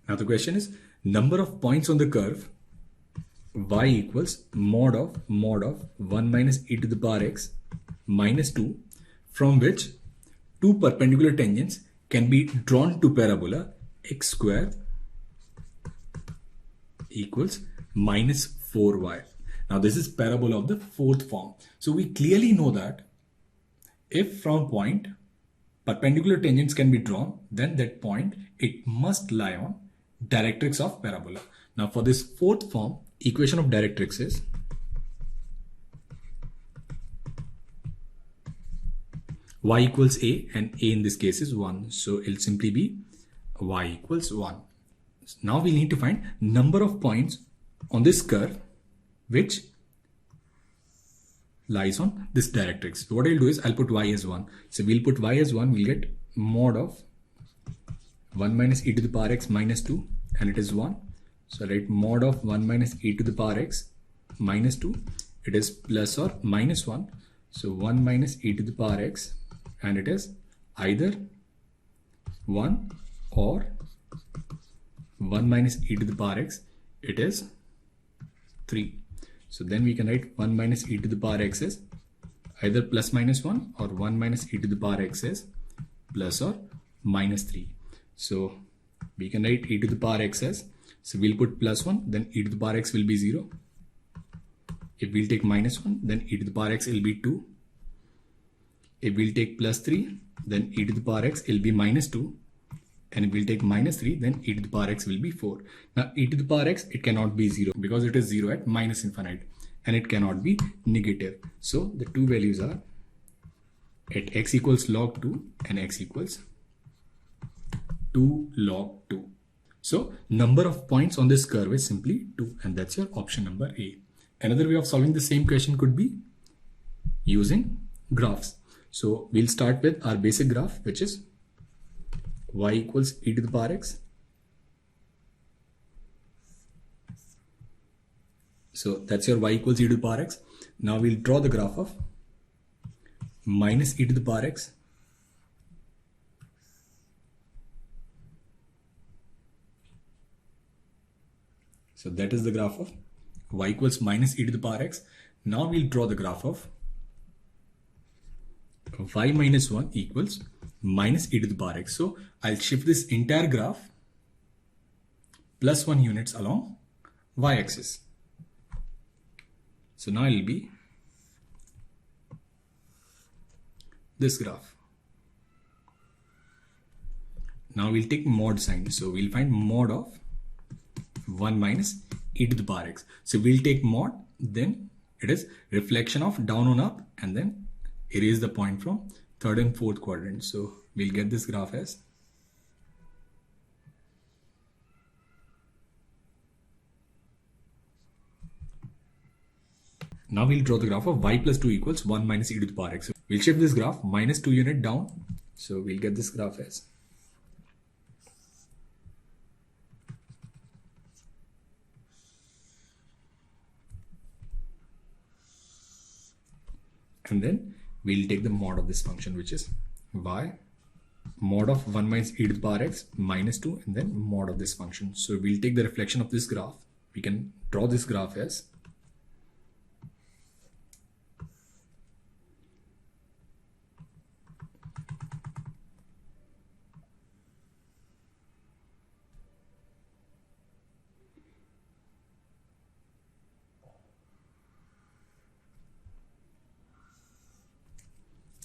Now the question is number of points on the curve y equals mod of 1 minus e to the power x minus 2 from which two perpendicular tangents can be drawn to parabola x square equals minus 4y. Now this is parabola of the fourth form. So we clearly know that if from a point perpendicular tangents can be drawn, then that point it must lie on directrix of parabola. Now for this fourth form, equation of directrix is y equals a, and a in this case is 1. So it'll simply be y equals 1. Now we need to find number of points on this curve which lies on this directrix. So what I'll do is I'll put y as 1. So we'll put y as 1, we'll get mod of 1 minus e to the power x minus 2, and it is 1. So write mod of 1 minus e to the power x minus 2, it is plus or minus 1. So 1 minus e to the power x, and it is either 1 or 1 minus e to the power x, it is 3. So then we can write 1 minus e to the power x is either plus minus 1 or 1 minus e to the power x is plus or minus 3. So we can write e to the power x as, so we'll put plus 1, then e to the power x will be 0. If we'll take minus 1, then e to the power x will be 2. If we'll take plus 3, then e to the power x will be minus 2. And if we'll take minus 3, then e to the power x will be 4. Now e to the power x, it cannot be 0 because it is 0 at minus infinite, and it cannot be negative. So the two values are at x equals log 2 and x equals 2 log 2. So number of points on this curve is simply 2, and that's your option number A. Another way of solving the same question could be using graphs. So we'll start with our basic graph, which is y equals e to the power x. So that's your y equals e to the power x. Now we'll draw the graph of minus e to the power x. So that is the graph of y equals minus e to the power x. Now we'll draw the graph of y minus 1 equals minus e to the power x. So I'll shift this entire graph plus 1 units along y-axis. So now it'll be this graph. Now we'll take mod sign. So we'll find mod of 1 minus e to the power x. So we'll take mod, then it is reflection of down on up, and then erase the point from third and fourth quadrant. So we'll get this graph as now we'll draw the graph of y plus 2 equals 1 minus e to the power x. So we'll shift this graph minus 2 unit down. So we'll get this graph as and then we'll take the mod of this function, which is y mod of 1 minus e to the power x minus 2, and then mod of this function. So we'll take the reflection of this graph. We can draw this graph as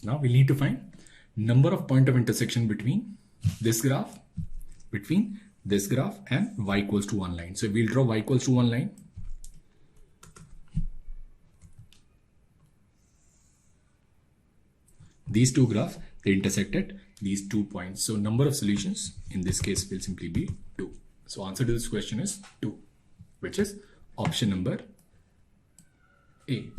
now we'll need to find number of point of intersection between this graph and y equals to 1 line. So we'll draw y equals to 1 line. These two graphs, they intersect at these 2 points. So number of solutions in this case will simply be 2. So answer to this question is 2, which is option number A.